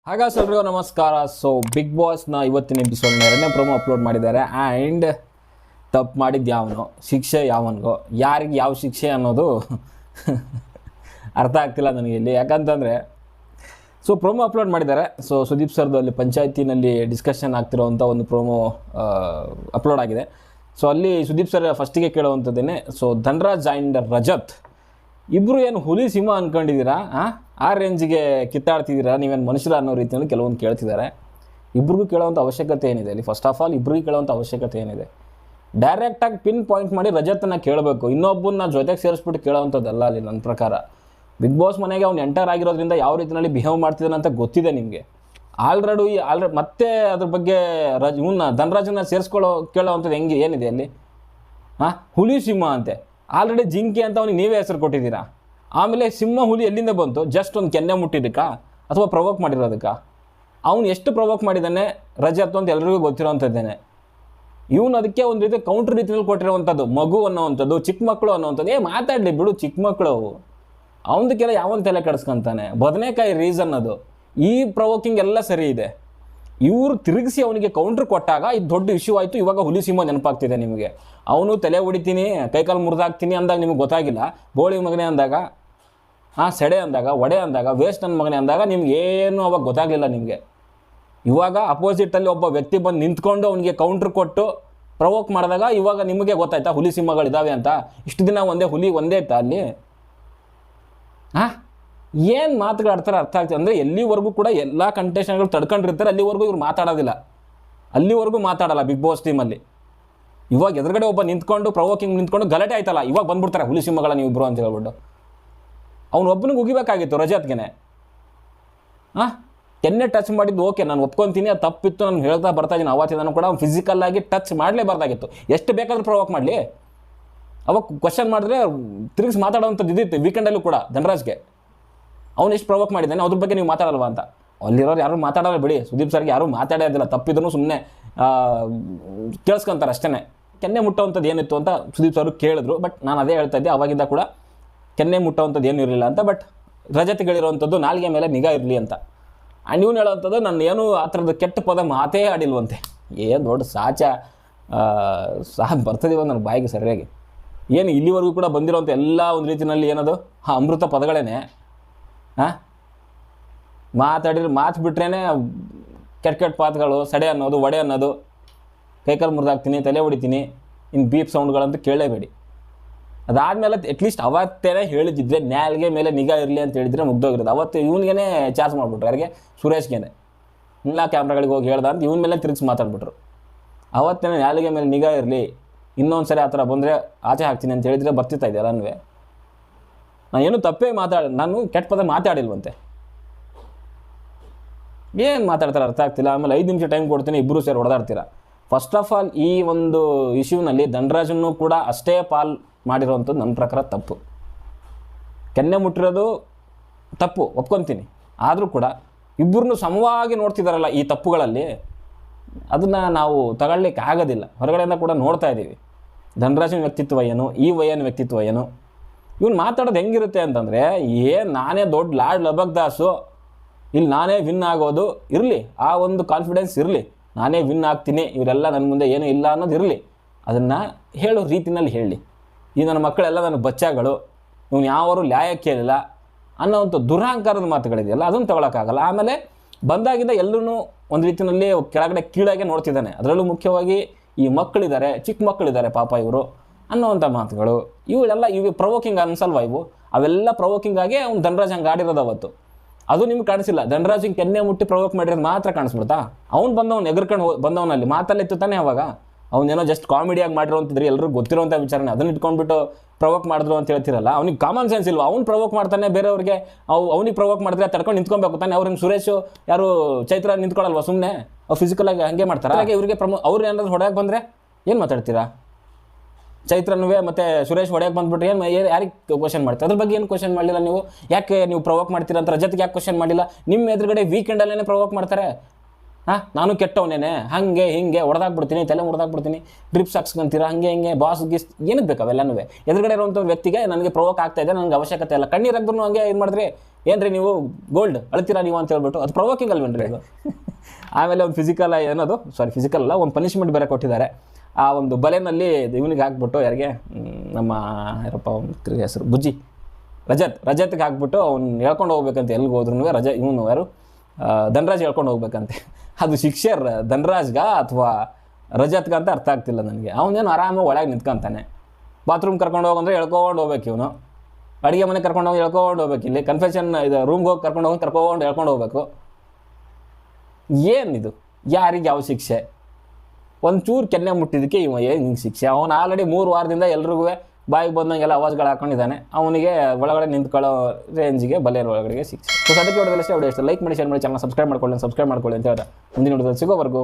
ಹಾಗಾದ್ರೆ ಎಲ್ರಿಗೂ ನಮಸ್ಕಾರ. ಸೊ ಬಿಗ್ ಬಾಸ್ನ ಇವತ್ತಿನ ಎಪಿಸೋಡ್ನ ಎರಡನೇ ಪ್ರೊಮೋ ಅಪ್ಲೋಡ್ ಮಾಡಿದ್ದಾರೆ. ಆ್ಯಂಡ್ ತಪ್ಪು ಮಾಡಿದ್ದು ಯಾವನು, ಶಿಕ್ಷೆ ಯಾವನಿಗೋ, ಯಾರಿಗೆ ಯಾವ ಶಿಕ್ಷೆ ಅನ್ನೋದು ಅರ್ಥ ಆಗ್ತಿಲ್ಲ ನನಗೆ ಇಲ್ಲಿ. ಯಾಕಂತಂದರೆ ಸೊ ಪ್ರೊಮೋ ಅಪ್ಲೋಡ್ ಮಾಡಿದ್ದಾರೆ. ಸೊ ಸುದೀಪ್ ಸರ್ದು ಅಲ್ಲಿ ಪಂಚಾಯತಿನಲ್ಲಿ ಡಿಸ್ಕಷನ್ ಆಗ್ತಿರೋವಂಥ ಒಂದು ಪ್ರೊಮೋ ಅಪ್ಲೋಡ್ ಆಗಿದೆ. ಸೊ ಅಲ್ಲಿ ಸುದೀಪ್ ಸರ್ ಫಸ್ಟಿಗೆ ಕೇಳುವಂಥದ್ದೇನೆ, ಸೊ ಧನ್ರಾಜ್ ಆ್ಯಂಡ್ ರಜತ್ ಇಬ್ಬರು ಏನು ಹುಲಿ ಸಿಂಹ ಅಂದ್ಕೊಂಡಿದ್ದೀರಾ? ಆ ರೇಂಜಿಗೆ ಕಿತ್ತಾಡ್ತಿದ್ದೀರಾ ನೀವೇನು ಮನುಷ್ಯರ ಅನ್ನೋ ರೀತಿಯಲ್ಲಿ ಕೆಲವೊಂದು ಕೇಳ್ತಿದ್ದಾರೆ. ಇಬ್ರಿಗೂ ಕೇಳೋವಂಥ ಅವಶ್ಯಕತೆ ಏನಿದೆ ಅಲ್ಲಿ? ಫಸ್ಟ್ ಆಫ್ ಆಲ್ ಇಬ್ರಿಗೂ ಕೇಳೋವಂಥ ಅವಶ್ಯಕತೆ ಏನಿದೆ? ಡೈರೆಕ್ಟಾಗಿ ಪಿನ್ ಪಾಯಿಂಟ್ ಮಾಡಿ ರಜತನ್ನ ಕೇಳಬೇಕು, ಇನ್ನೊಬ್ಬನ್ನ ಜೊತೆಗೆ ಸೇರಿಸ್ಬಿಟ್ಟು ಕೇಳೋವಂಥದ್ದಲ್ಲ ಅಲ್ಲಿ. ನನ್ನ ಪ್ರಕಾರ ಬಿಗ್ ಬಾಸ್ ಮನೆಗೆ ಅವ್ನು ಎಂಟರ್ ಆಗಿರೋದ್ರಿಂದ ಯಾವ ರೀತಿಯಲ್ಲಿ ಬಿಹೇವ್ ಮಾಡ್ತಿದ್ದಾನೆ ಅಂತ ಗೊತ್ತಿದೆ ನಿಮಗೆ. ಆಲ್ರೆಡಿ ಮತ್ತೆ ಅದ್ರ ಬಗ್ಗೆ ಇವನ್ನ ಧನರಾಜನ್ನ ಕೇಳೋವಂಥದ್ದು ಏನಿದೆ ಅಲ್ಲಿ? ಹುಲಿ ಸಿಂಹ ಅಂತೆ, ಆಲ್ರೆಡಿ ಜಿಂಕೆ ಅಂತ ಅವ್ನಿಗೆ ನೀವೇ ಹೆಸರು ಕೊಟ್ಟಿದ್ದೀರಾ. ಆಮೇಲೆ ಸಿಂಹ ಹುಲಿ ಎಲ್ಲಿಂದ ಬಂತು? ಜಸ್ಟ್ ಒಂದು ಕೆನ್ನೆ ಮುಟ್ಟಿದ್ದಕ್ಕ ಅಥವಾ ಪ್ರವೋಕ್ ಮಾಡಿರೋದಕ್ಕೆ? ಅವನು ಎಷ್ಟು ಪ್ರವೋಕ್ ಮಾಡಿದ್ದಾನೆ ರಜತ್ ಅಂತ ಎಲ್ರಿಗೂ ಗೊತ್ತಿರೋವಂಥದ್ದೇನೆ. ಇವನು ಅದಕ್ಕೆ ಒಂದು ರೀತಿ ಕೌಂಟ್ರ್ ರೀತಿಯಲ್ಲಿ ಕೊಟ್ಟಿರುವಂಥದ್ದು. ಮಗು ಅನ್ನೋವಂಥದ್ದು, ಚಿಕ್ಕ ಮಕ್ಕಳು ಅನ್ನೋವಂಥದ್ದು. ಮಾತಾಡಲಿ ಬಿಡು, ಚಿಕ್ಕ ಮಕ್ಕಳು ಅವು. ಅವನದಕ್ಕೆಲ್ಲ ಯಾವನ್ ತಲೆ ಕೆಡಿಸ್ಕೊಂತಾನೆ? ಬದನೆಕಾಯಿ ರೀಸನ್ ಅದು. ಈ ಪ್ರವೋಕಿಂಗ್ ಎಲ್ಲ ಸರಿ ಇದೆ. ಇವರು ತಿರುಗಿಸಿ ಅವನಿಗೆ ಕೌಂಟ್ರ್ ಕೊಟ್ಟಾಗ ಇದು ದೊಡ್ಡ ಇಶ್ಯೂ ಆಯಿತು. ಇವಾಗ ಹುಲಿ ಸಿಂಹ ನೆನಪಾಗ್ತಿದೆ ನಿಮಗೆ. ಅವನು ತಲೆ ಹೊಡಿತೀನಿ, ಕೈಕಾಲು ಮುರಿದಾಕ್ತೀನಿ ಅಂದಾಗ ನಿಮಗೆ ಗೊತ್ತಾಗಿಲ್ಲ. ಬೋಳಿ ಮಗನೇ ಅಂದಾಗ, ಸೆಡೆ ಅಂದಾಗ, ಒಡೆ ಅಂದಾಗ, ವೇಸ್ಟ್ ನನ್ನ ಮಗನೇ ಅಂದಾಗ ನಿಮ್ಗೆ ಏನು ಅವಾಗ ಗೊತ್ತಾಗಲಿಲ್ಲ ನಿಮಗೆ. ಇವಾಗ ಅಪೋಸಿಟಲ್ಲಿ ಒಬ್ಬ ವ್ಯಕ್ತಿ ಬಂದು ನಿಂತ್ಕೊಂಡು ಅವನಿಗೆ ಕೌಂಟ್ರ್ ಕೊಟ್ಟು ಪ್ರವೋಕ್ ಮಾಡಿದಾಗ ಇವಾಗ ನಿಮಗೆ ಗೊತ್ತಾಯ್ತಾ ಹುಲಿ ಸಿಂಹಗಳಿದ್ದಾವೆ ಅಂತ? ಇಷ್ಟು ದಿನ ಒಂದೇ ಇತ್ತಾ ಅಲ್ಲಿ? ಏನು ಮಾತುಗಳಾಡ್ತಾರೆ ಅರ್ಥ ಆಗ್ತದೆ ಅಂದರೆ ಎಲ್ಲಿವರೆಗೂ ಕೂಡ ಎಲ್ಲ ಕಂಟೆಸ್ಟೆಂಟ್ಗಳು ತಡ್ಕೊಂಡಿರ್ತಾರೆ, ಅಲ್ಲಿವರೆಗೂ ಇವ್ರು ಮಾತಾಡೋದಿಲ್ಲ. ಅಲ್ಲಿವರೆಗೂ ಮಾತಾಡಲ್ಲ ಬಿಗ್ ಬಾಸ್ ಟೀಮಲ್ಲಿ. ಇವಾಗ ಎದುರುಗಡೆ ಒಬ್ಬ ನಿಂತ್ಕೊಂಡು ಪ್ರವೋಕಿಂಗ್ ನಿಂತ್ಕೊಂಡು ಗಲಾಟೆ ಆಯ್ತಲ್ಲ, ಇವಾಗ ಬಂದ್ಬಿಡ್ತಾರೆ ಹುಲಿ ಸಿಂಹಗಳ ನೀವಿಬ್ರು ಅಂತ ಹೇಳ್ಬಿಟ್ಟು. ಅವ್ನು ಒಬ್ಬನಿಗೆ ಉಗಿಬೇಕಾಗಿತ್ತು ರಜತ್ಗೆ. ಕೆನ್ನೆ ಟಚ್ ಮಾಡಿದ್ದು ಓಕೆ, ನಾನು ಒಪ್ಕೊತೀನಿ, ಅದು ತಪ್ಪಿತ್ತು, ನಾನು ಹೇಳ್ತಾ ಬರ್ತಾ ಇದ್ದೀನಿ. ಅವತ್ತಿನ ಕೂಡ ಅವ್ನು ಫಿಸಿಕಲ್ಲಾಗಿ ಟಚ್ ಮಾಡಲೇಬಾರ್ದಾಗಿತ್ತು. ಎಷ್ಟು ಬೇಕಾದ್ರೂ ಪ್ರವೋಕ್ ಮಾಡಲಿ. ಅವಾಗ ಕ್ವಶನ್ ಮಾಡಿದ್ರೆ ತಿರುಗಿಸಿ ಮಾತಾಡೋವಂಥದ್ದು ಇದ್ದಿತ್ತು ವೀಕೆಂಡಲ್ಲೂ ಕೂಡ ಧನರಾಜ್ಗೆ. ಅವ್ನು ಎಷ್ಟು ಪ್ರವೋಕ್ ಮಾಡಿದ್ದಾನೆ ಅದ್ರ ಬಗ್ಗೆ ನೀವು ಮಾತಾಡಲ್ವಾ ಅಂತ. ಅಲ್ಲಿರೋರು ಯಾರು ಮಾತಾಡೋಲ್ಲ ಬಿಡಿ. ಸುದೀಪ್ ಸರ್ಗೆ ಯಾರೂ ಮಾತಾಡೋದಿಲ್ಲ, ತಪ್ಪಿದ್ರು ಸುಮ್ಮನೆ ಕೇಳಿಸ್ಕೊಂತಾರೆ ಅಷ್ಟೇ. ಕೆನ್ನೆ ಮುಟ್ಟೋವಂಥದ್ದು ಏನಿತ್ತು ಅಂತ ಸುದೀಪ್ ಸರ್ ಕೇಳಿದ್ರು. ಬಟ್ ನಾನು ಅದೇ ಹೇಳ್ತಾ ಇದ್ದೆ, ಅವಾಗಿಂದ ಕೂಡ ಕೆನ್ನೆ ಮುಟ್ಟೋವಂಥದ್ದು ಏನೂ ಇರಲಿಲ್ಲ ಅಂತ. ಬಟ್ ರಜತ್ಗಳಿರೋವಂಥದ್ದು ನಾಲ್ಗೆ ಮೇಲೆ ನಿಗಾ ಇರಲಿ ಅಂತ. ಆ್ಯಂಡ್ ಇವನು ಹೇಳೋವಂಥದ್ದು ನನ್ನ ಏನೂ ಆ ಥರದ ಕೆಟ್ಟ ಪದ ಮಾತೇ ಆಡಿಲ್ವಂತೆ. ಏನು ದೊಡ್ಡ ಬರ್ತದೀವ ನನ್ನ ಬಾಯಿಗೆ ಸರಿಯಾಗಿ. ಏನು ಇಲ್ಲಿವರೆಗೂ ಕೂಡ ಬಂದಿರೋವಂಥ ಎಲ್ಲ ಒಂದು ರೀತಿಯಲ್ಲಿ ಏನದು ಅಮೃತ ಪದಗಳೇನೆ. ಮಾತು ಬಿಟ್ರೇ ಕೆಟ್ಟ ಪಾತ್ಗಳು, ಸಡೆ ಅನ್ನೋದು, ಒಡೆ ಅನ್ನೋದು, ಕೈಕಾಲು ಮುರಿದಾಕ್ತೀನಿ, ತಲೆ ಹೊಡಿತೀನಿ, ಇನ್ನು ಬೀಪ್ ಸೌಂಡ್ಗಳಂತೂ ಕೇಳಲೇಬೇಡಿ. ಅದಾದಮೇಲೆ ಅಟ್ಲೀಸ್ಟ್ ಅವತ್ತೇ ಹೇಳಿದ್ದಿದ್ರೆ ನ್ಯಾಲ್ಗೆ ಮೇಲೆ ನಿಗಾ ಇರಲಿ ಅಂತ ಹೇಳಿದ್ರೆ ಮುಗ್ದೋಗಿರೋದು. ಅವತ್ತು ಇವನಿಗೇ ಚಾರ್ಜ್ ಮಾಡಿಬಿಟ್ರು, ಯಾರಿಗೆ? ಸುರೇಶ್ಗೆ. ಇಲ್ಲ ಕ್ಯಾಮ್ರಾಗಳಿಗೆ ಹೋಗಿ ಹೇಳ್ದ ಅಂತ ಇವನ ಮೇಲೆ ತಿರುಗಿಸಿ ಮಾತಾಡ್ಬಿಟ್ರು. ಅವತ್ತೇ ನ್ಯಾಲ್ಗೆ ಮೇಲೆ ನಿಗಾ ಇರಲಿ, ಇನ್ನೊಂದು ಸರಿ ಆ ಥರ ಬಂದರೆ ಆಚೆ ಹಾಕ್ತೀನಿ ಅಂತ ಹೇಳಿದರೆ ಬರ್ತಿತ್ತಾ ಇದೆ ಎಲ್ಲನೂ. ನಾನು ಏನು ತಪ್ಪೇ ನಾನು ಕೆಟ್ಟ ಪದ ಮಾತಾಡಿಲ್ವಂತೆ. ಏನು ಮಾತಾಡ್ತಾರೆ ಅರ್ಥ ಆಗ್ತಿಲ್ಲ. ಆಮೇಲೆ 5 ನಿಮಿಷ ಟೈಮ್ ಕೊಡ್ತೀನಿ, ಇಬ್ಬರು ಸೇರಿ ಹೊಡೆದಾಡ್ತೀರಾ. ಫಸ್ಟ್ ಆಫ್ ಆಲ್ ಈ ಒಂದು ಇಶ್ಯೂನಲ್ಲಿ ಧನರಾಜನ್ನು ಕೂಡ ಅಷ್ಟೇ ಪಾಲ್ ಮಾಡಿರೋವಂಥದ್ದು ನನ್ನ ಪ್ರಕಾರ ತಪ್ಪು. ಕೆನ್ನೆ ಮುಟ್ಟಿರೋದು ತಪ್ಪು, ಒಪ್ಕೊತೀನಿ. ಆದರೂ ಕೂಡ ಇಬ್ಬರನ್ನು ಸಮವಾಗಿ ನೋಡ್ತಿದ್ದಾರಲ್ಲ ಈ ತಪ್ಪುಗಳಲ್ಲಿ, ಅದನ್ನು ನಾವು ತಗೊಳ್ಳಿಕ್ಕೆ ಆಗೋದಿಲ್ಲ. ಹೊರಗಡೆಯಿಂದ ಕೂಡ ನೋಡ್ತಾ ಇದ್ದೀವಿ ಧನರಾಜನ ವ್ಯಕ್ತಿತ್ವ ಏನು, ಈ ವಯ್ಯನ ವ್ಯಕ್ತಿತ್ವ ಏನು. ಇವ್ನು ಮಾತಾಡೋದು ಹೆಂಗಿರುತ್ತೆ ಅಂತಂದರೆ, ನಾನೇ ದೊಡ್ಡ ಲಾರ್ಡ್ ಲಬಕ್ದಾಸು, ಇಲ್ಲಿ ನಾನೇ ವಿನ್ ಆಗೋದು ಇರಲಿ, ಆ ಒಂದು ಕಾನ್ಫಿಡೆನ್ಸ್ ಇರಲಿ, ನಾನೇ ವಿನ್ ಆಗ್ತೀನಿ, ಇವರೆಲ್ಲ ನನ್ನ ಮುಂದೆ ಏನೂ ಇಲ್ಲ ಅನ್ನೋದು ಇರಲಿ. ಅದನ್ನು ಹೇಳೋ ರೀತಿನಲ್ಲಿ ಹೇಳಿ. ಈ ನನ್ನ ಮಕ್ಕಳೆಲ್ಲ ನನ್ನ ಬಚ್ಚಾಗಳು, ಇವನು ಯಾವರು ಲ್ಯಾಯ ಕೇಳಿಲ್ಲ ಅನ್ನೋವಂಥ ದುರಹಂಕಾರದ ಮಾತುಗಳಿದೆಯಲ್ಲ, ಅದನ್ನು ತೊಗೊಳಕ್ಕಾಗಲ್ಲ. ಆಮೇಲೆ ಬಂದಾಗಿಂದ ಎಲ್ಲರೂ ಒಂದು ರೀತಿಯಲ್ಲಿ ಕೆಳಗಡೆ ಕೀಳಾಗೆ ನೋಡ್ತಿದ್ದಾನೆ. ಅದರಲ್ಲೂ ಮುಖ್ಯವಾಗಿ ಈ ಮಕ್ಕಳಿದ್ದಾರೆ, ಚಿಕ್ಕ ಮಕ್ಕಳಿದ್ದಾರೆ ಪಾಪ ಇವರು ಅನ್ನೋವಂಥ ಮಾತುಗಳು, ಇವು ಪ್ರವೋಕಿಂಗ್ ಅನ್ಸಲ್ವಾ? ಅವೆಲ್ಲ ಪ್ರವೋಕಿಂಗ್ ಆಗಿ ಅವ್ನು ಧನರಾಜ್ ಹಂಗೆ ಆಡಿರೋದು ಅವತ್ತು. ಅದು ನಿಮ್ಗೆ ಕಾಣಿಸಿಲ್ಲ. ಧನರಾಜ್ ಹಿಂಗೆ ಕೆನ್ನೆ ಮುಟ್ಟಿ ಪ್ರವೋಕ್ ಮಾಡಿರೋದು ಮಾತ್ರ ಕಾಣಿಸ್ಬಿಡ್ತಾ? ಅವ್ನು ಬಂದವ್ನು ಎಗರ್ಕೊಂಡು ಬಂದವನಲ್ಲಿ ಮಾತಲ್ಲಿತ್ತು ತಾನೇ. ಅವಾಗ ಅವ್ನೇನೋ ಜಸ್ಟ್ ಕಾಮಿಡಿಯಾಗಿ ಮಾಡಿರೋಂಥದ್ರಿ, ಎಲ್ಲರೂ ಗೊತ್ತಿರೋಂಥ ವಿಚಾರನೆ. ಅದನ್ನ ಇಟ್ಕೊಂಡ್ಬಿಟ್ಟು ಪ್ರವೋಕ್ ಮಾಡಿದ್ರು ಅಂತ ಹೇಳ್ತಿರಲ್ಲ. ಅವ್ನಿಗೆ ಕಾಮನ್ ಸೆನ್ಸ್ ಇಲ್ವಾ? ಅವ್ನು ಪ್ರವೋಕ್ ಮಾಡ್ತಾನೆ ಬೇರೆಯವ್ರಿಗೆ, ಅವ್ನಿಗೆ ಪ್ರವೋಕ್ ಮಾಡಿದ್ರೆ ತಡ್ಕೊಂಡು ನಿಂತ್ಕೊಬೇಕು ತಾನೆ. ಅವ್ರಿಗೆ ಸುರೇಶ್ ಯಾರು ಚೈತ್ರ ನಿಂತ್ಕೊಳ್ಳಲ್ವ ಸುಮ್ಮನೆ? ಅವ್ರು ಫಿಸಿಕಲಾಗಿ ಹಂಗೆ ಮಾಡ್ತಾರೆ. ಹಾಗೆ ಇವರಿಗೆ ಅವ್ರು ಏನಾದ್ರು ಹೊಡೆಯಕ್ಕೆ ಬಂದರೆ ಏನು ಮಾತಾಡ್ತೀರಾ? ಚೈತ್ರನೂ ಮತ್ತು ಸುರೇಶ್ ಹೊಡೆಯಕ್ಕೆ ಬಂದ್ಬಿಟ್ರೆ ಯಾರಿಗೆ ಕ್ವಶನ್ ಮಾಡ್ತಾರೆ? ಅದ್ರ ಬಗ್ಗೆ ಏನು ಕ್ವಶನ್ ಮಾಡಲಿಲ್ಲ ನೀವು? ಯಾಕೆ ನೀವು ಪ್ರವೋಕ್ ಮಾಡ್ತೀರಾ ಅಂತ ರಜತ್ಗೆ ಯಾಕೆ ಕ್ವಶನ್ ಮಾಡಿಲ್ಲ? ನಿಮ್ಮ ಎದುರುಗಡೆ ವೀಕೆಂಡಲ್ಲೇ ಪ್ರವೋಕ್ ಮಾಡ್ತಾರೆ. ನಾನು ಕೆಟ್ಟವನೇನೆ, ಹಾಗೆ ಹಿಂಗೆ ಹೊಡೆದಾಕ್ಬಿಡ್ತೀನಿ, ತಲೆ ಮುರಿದಾಕ್ಬಿಡ್ತೀನಿ, ಡ್ರಿಪ್ಸ್ ಹಾಕ್ಸ್ಕೊಂತೀರ, ಹಂಗೆ ಹಿಂಗೆ ಬಾಸ್ ಗಿಸ್ ಏನಕ್ಕೆ ಬೇಕು ಅವೆಲ್ಲನೂ. ಎದುರುಗಡೆ ಇರುವಂಥ ವ್ಯಕ್ತಿಗೆ ನನಗೆ ಪ್ರವೋಕ್ ಆಗ್ತಾ ಇದೆ, ನನಗೆ ಅವಶ್ಯಕತೆ ಇಲ್ಲ. ಕಣ್ಣೀರು ಹಾಕಿದ್ರು ಹಂಗೆ ಏನು ಮಾಡಿದ್ರಿ, ಏನ್ರಿ ನೀವು ಗೋಲ್ಡ್ ಅಳ್ತೀರಾ ನೀವು ಅಂತ ಹೇಳ್ಬಿಟ್ಟು, ಅದು ಪ್ರವೋಕಿಂಗ್ ಅಲ್ವೇನ್ರಿ ಅದು. ಆಮೇಲೆ ಒಂದು ಫಿಸಿಕಲ್ ಅಲ್ಲ, ಒಂದು ಪನಿಷ್ಮೆಂಟ್ ಬೇರೆ ಕೊಟ್ಟಿದ್ದಾರೆ. ಆ ಒಂದು ಬಲೆನಲ್ಲಿ ಇವನಿಗೆ ಹಾಕ್ಬಿಟ್ಟು, ಯಾರಿಗೆ ನಮ್ಮ ಯಾರಪ್ಪ ಒಂದು ಹೆಸರು ಬುಜ್ಜಿ ರಜತ್ಗೆ ಹಾಕ್ಬಿಟ್ಟು ಅವ್ನು ಹೇಳ್ಕೊಂಡು ಹೋಗ್ಬೇಕಂತೆ, ಎಲ್ಲಿಗೆ ಹೋದ್ರೂ ಇವನು ಯಾರು ಧನ್ರಾಜ್ ಹೇಳ್ಕೊಂಡು ಹೋಗ್ಬೇಕಂತೆ. ಅದು ಶಿಕ್ಷೆ ಧನ್ರಾಜ್ಗ ಅಥವಾ ರಜತ್ಗ ಅಂತ ಅರ್ಥ ಆಗ್ತಿಲ್ಲ ನನಗೆ. ಅವನೇನು ಆರಾಮಾಗಿ ಒಳಗೆ ನಿಂತ್ಕೊಂತಾನೆ. ಬಾತ್ರೂಮ್ ಕರ್ಕೊಂಡು ಹೋಗಂದ್ರೆ ಹೇಳ್ಕೊಂಡು ಹೋಗ್ಬೇಕು ಇವನು, ಅಡುಗೆ ಮನೆ ಕರ್ಕೊಂಡು ಹೋಗಿ ಹೇಳ್ಕೊಂಡು ಹೋಗ್ಬೇಕು, ಇಲ್ಲಿ ಕನ್ಫೆಷನ್ ಇದು ರೂಮ್ಗೆ ಹೋಗಿ ಕರ್ಕೊಂಡು ಹೇಳ್ಕೊಂಡು ಹೋಗ್ಬೇಕು. ಏನಿದು, ಯಾರಿಗೆ ಯಾವ ಶಿಕ್ಷೆ? ಒಂಚೂರು ಕೆನ್ನೆ ಮುಟ್ಟಿದ್ದಕ್ಕೆ ಇವ ಏನು ಹಿಂಗೆ ಶಿಕ್ಷೆ? ಅವನು ಆಲ್ರೆಡಿ 3 ವಾರದಿಂದ ಎಲ್ರಿಗೂ ಬಾಯಿಗೆ ಬಂದಂಗೆಲ್ಲ ಅವಾಜ್ಗಳು ಹಾಕೊಂಡಿದ್ದಾನೆ. ಅವನಿಗೆ ಒಳಗಡೆ ನಿಂತ್ಕೊಳ್ಳೋ ರೇಂಜಿಗೆ ಬಲೆಯ ಒಳಗಡೆಗೆ ಶಿಕ್ಷೆ. ಸೊ ಅದಕ್ಕೆ ಹೊಡೆದಲ್ಲಷ್ಟೇ ವಿಡಿಯೋ ಇಷ್ಟ ಲೈಕ್ ಮಾಡಿ, ಶೇರ್ ಮಾಡಿ, ಚಾನಲ್ ಸಬ್ಸ್ಕ್ರೈಬ್ ಮಾಡ್ಕೊಳ್ಳಿ ಅಂತ ಹೇಳ್ದೆ. ಮುಂದಿನ ವಿಡಿಯೋದಲ್ಲಿ ಸಿಗೋವರೆಗೂ